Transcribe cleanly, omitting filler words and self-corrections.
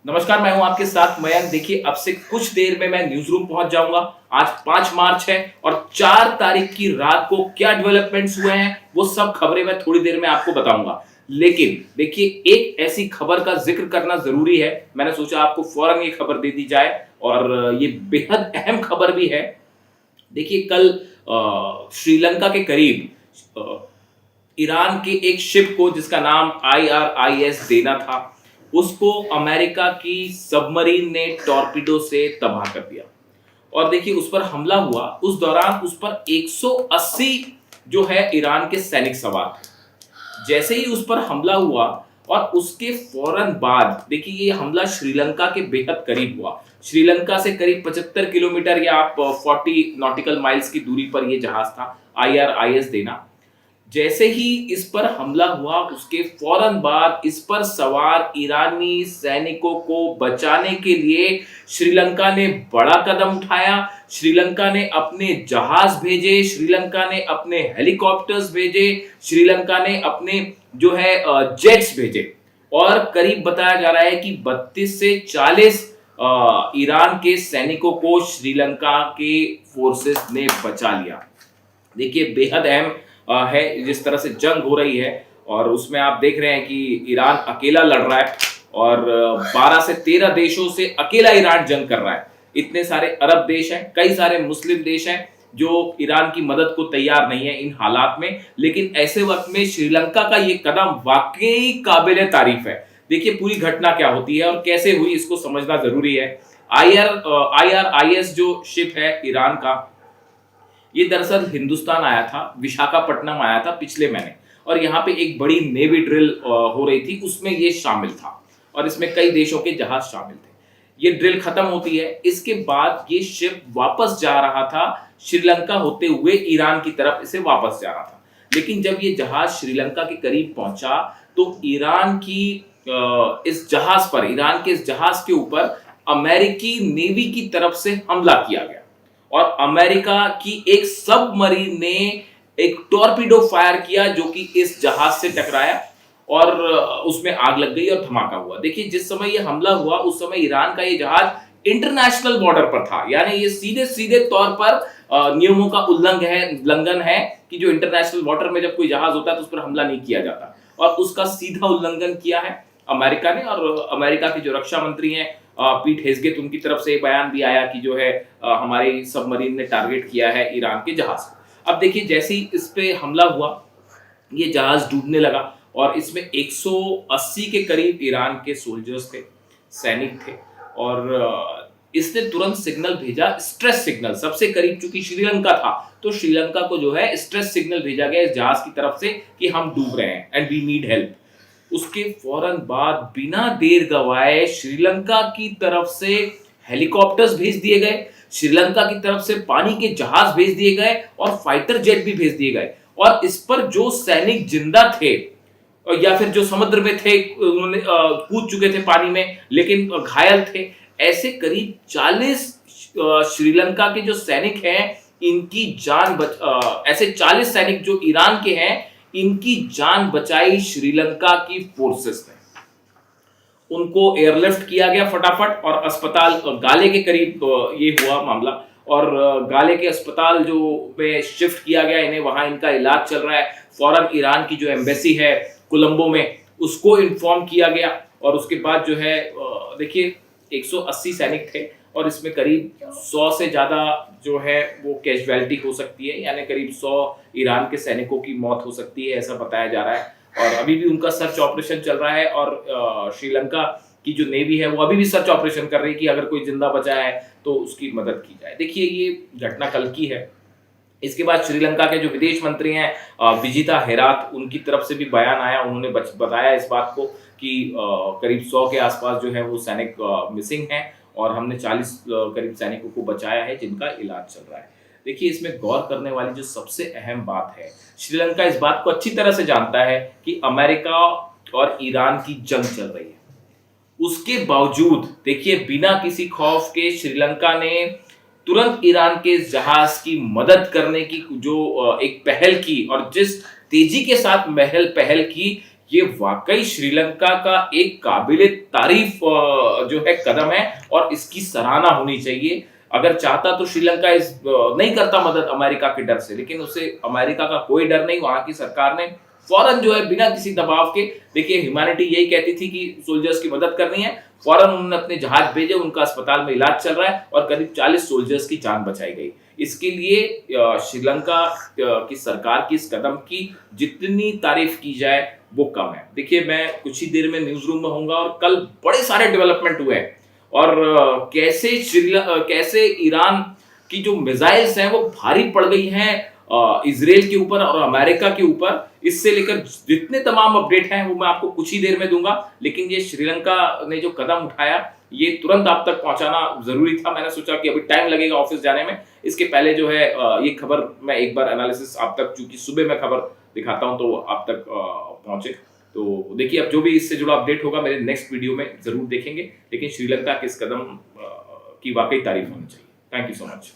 नमस्कार, मैं हूं आपके साथ मयंक। देखिए, अब से कुछ देर में मैं न्यूज़ रूम पहुंच जाऊंगा। आज 5 मार्च है और 4 तारीख की रात को क्या डेवलपमेंट्स हुए हैं, वो सब खबरें मैं थोड़ी देर में आपको बताऊंगा। लेकिन देखिए, एक ऐसी खबर का ज़िक्र करना ज़रूरी है। मैंने सोचा आपको फ़ौरन ये खबर दे दी जाए और ये बेहद अहम खबर भी है। देखिए, कल श्रीलंका के करीब ईरान के एक शिप को, जिसका नाम IRIS देना था, उसको अमेरिका की सबमरीन ने टॉर्पीडो से तबाह कर दिया। और देखिए, उस पर हमला हुआ। उस दौरान उस पर 180 जो है ईरान के सैनिक सवार थे। जैसे ही उस पर हमला हुआ और उसके फौरन बाद देखिए, ये हमला श्रीलंका के बेहद करीब हुआ। श्रीलंका से करीब 75 किलोमीटर या आप 40 नॉटिकल माइल्स की दूरी पर यह जहाज था IRIS देना। जैसे ही इस पर हमला हुआ, उसके फौरन बाद इस पर सवार ईरानी सैनिकों को बचाने के लिए श्रीलंका ने बड़ा कदम उठाया। श्रीलंका ने अपने जहाज भेजे, श्रीलंका ने अपने हेलीकॉप्टर्स भेजे, श्रीलंका ने अपने जो है जेट्स भेजे। और करीब बताया जा रहा है कि 32 से 40 ईरान के सैनिकों को श्रीलंका के फोर्सेस ने बचा लिया। देखिए, बेहद अहम है जिस तरह से जंग हो रही है। और उसमें आप देख रहे हैं कि ईरान अकेला लड़ रहा है और 12 से 13 देशों से अकेला ईरान जंग कर रहा है। इतने सारे अरब देश हैं, कई सारे मुस्लिम देश हैं जो ईरान की मदद को तैयार नहीं है इन हालात में। लेकिन ऐसे वक्त में श्रीलंका का ये कदम वाकई काबिल तारीफ है। देखिए, पूरी घटना क्या होती है और कैसे हुई, इसको समझना जरूरी है। IRIS जो शिप है ईरान का, ये दरअसल हिंदुस्तान आया था, विशाखापट्टनम आया था पिछले महीने। और यहाँ पे एक बड़ी नेवी ड्रिल हो रही थी, उसमें ये शामिल था और इसमें कई देशों के जहाज शामिल थे। ये ड्रिल खत्म होती है, इसके बाद ये शिप वापस जा रहा था, श्रीलंका होते हुए ईरान की तरफ इसे वापस जा रहा था। लेकिन जब ये जहाज श्रीलंका के करीब पहुंचा तो ईरान इस जहाज के ऊपर अमेरिकी नेवी की तरफ से हमला किया गया। और अमेरिका की एक सबमरीन ने एक टॉर्पीडो फायर किया जो कि इस जहाज से टकराया और उसमें आग लग गई और धमाका हुआ। देखिए, जिस समय यह हमला हुआ उस समय ईरान का ये जहाज इंटरनेशनल बॉर्डर पर था, यानी ये सीधे सीधे तौर पर नियमों का उल्लंघन है कि जो इंटरनेशनल वाटर में जब कोई जहाज होता है तो उस पर हमला नहीं किया जाता। और उसका सीधा उल्लंघन किया है अमेरिका ने। और अमेरिका के जो रक्षा मंत्री हैं पीट हेग्सेट, उनकी तरफ से बयान भी आया कि जो है हमारी सबमरीन ने टारगेट किया है ईरान के जहाज को। अब देखिए, जैसे ही इस पे हमला हुआ, ये जहाज डूबने लगा और इसमें 180 के करीब ईरान के सोल्जर्स थे, सैनिक थे। और इसने तुरंत सिग्नल भेजा, स्ट्रेस सिग्नल। सबसे करीब चूंकि श्रीलंका था तो श्रीलंका को जो है स्ट्रेस सिग्नल भेजा गया इस जहाज की तरफ से कि हम डूब रहे हैं एंड वी नीड हेल्प। उसके फौरन बाद बिना देर गवाए श्रीलंका की तरफ से हेलीकॉप्टर्स भेज दिए गए, श्रीलंका की तरफ से पानी के जहाज भेज दिए गए और फाइटर जेट भी भेज दिए गए। और इस पर जो सैनिक जिंदा थे या फिर जो समुद्र में थे, उन्होंने कूद चुके थे पानी में लेकिन घायल थे, ऐसे करीब 40 श्रीलंका के जो सैनिक हैं इनकी ऐसे 40 सैनिक जो ईरान के हैं, इनकी जान बचाई श्रीलंका की फोर्सेस ने। उनको एयरलिफ्ट किया गया फटाफट और अस्पताल गाले के करीब ये हुआ मामला। और गाले के अस्पताल जो में शिफ्ट किया गया इन्हें, वहां इनका इलाज चल रहा है। फौरन ईरान की जो एम्बेसी है कोलंबो में, उसको इन्फॉर्म किया गया। और उसके बाद जो है देखिए, 180 सैनिक थे और इसमें करीब 100 से ज्यादा जो है वो कैजुअलिटी हो सकती है, यानी करीब 100 ईरान के सैनिकों की मौत हो सकती है, ऐसा बताया जा रहा है। और अभी भी उनका सर्च ऑपरेशन चल रहा है और श्रीलंका की जो नेवी है वो अभी भी सर्च ऑपरेशन कर रही है कि अगर कोई जिंदा बचा है तो उसकी मदद की जाए। देखिए, ये घटना कल की है। इसके बाद श्रीलंका के जो विदेश मंत्री हैं विजिता हेरात, उनकी तरफ से भी बयान आया। उन्होंने बताया इस बात को कि करीब 100 के आसपास जो है वो सैनिक मिसिंग हैं और हमने 40 करीब सैनिकों को बचाया है जिनका इलाज चल रहा है। देखिए, इसमें गौर करने वाली जो सबसे अहम बात है, श्रीलंका इस बात को अच्छी तरह से जानता है कि अमेरिका और ईरान की जंग चल रही है। उसके बावजूद देखिए, बिना किसी खौफ के श्रीलंका ने तुरंत ईरान के जहाज की मदद करने की जो एक पहल की और जिस तेजी के साथ पहल की, ये वाकई श्रीलंका का एक काबिले तारीफ जो है कदम है और इसकी सराहना होनी चाहिए। अगर चाहता तो श्रीलंका नहीं करता मदद अमेरिका के डर से, लेकिन उसे अमेरिका का कोई डर नहीं। वहां की सरकार ने फौरन जो है बिना किसी दबाव के, देखिए ह्यूमैनिटी यही कहती थी कि सोल्जर्स की मदद करनी है, फौरन उन्होंने अपने जहाज भेजे, उनका अस्पताल में इलाज चल रहा है और करीब 40 सोल्जर्स की जान बचाई गई। इसके लिए श्रीलंका की सरकार की इस कदम की जितनी तारीफ की जाए वो कम है। देखिए मैं कुछ ही देर में न्यूज रूम में होऊंगा और कल बड़े सारे डेवलपमेंट हुए हैं और कैसे ईरान की जो मिसाइल्स हैं वो भारी पड़ गई हैं इजराइल के ऊपर और अमेरिका के ऊपर। इससे लेकर जितने तमाम अपडेट हैं वो मैं आपको कुछ ही देर में दूंगा, लेकिन ये श्रीलंका ने जो कदम उठाया ये तुरंत आप तक पहुंचाना जरूरी था। मैंने सोचा कि अभी टाइम लगेगा ऑफिस जाने में, इसके पहले जो है ये खबर मैं एक बार एनालिसिस आप तक, चूंकि सुबह मैं खबर दिखाता हूं तो आप तक पहुंचे। तो देखिए अब जो भी इससे जुड़ा अपडेट होगा मेरे नेक्स्ट वीडियो में जरूर देखेंगे, लेकिन श्रीलंका के इस कदम की वाकई तारीफ होनी चाहिए। Thank you so much.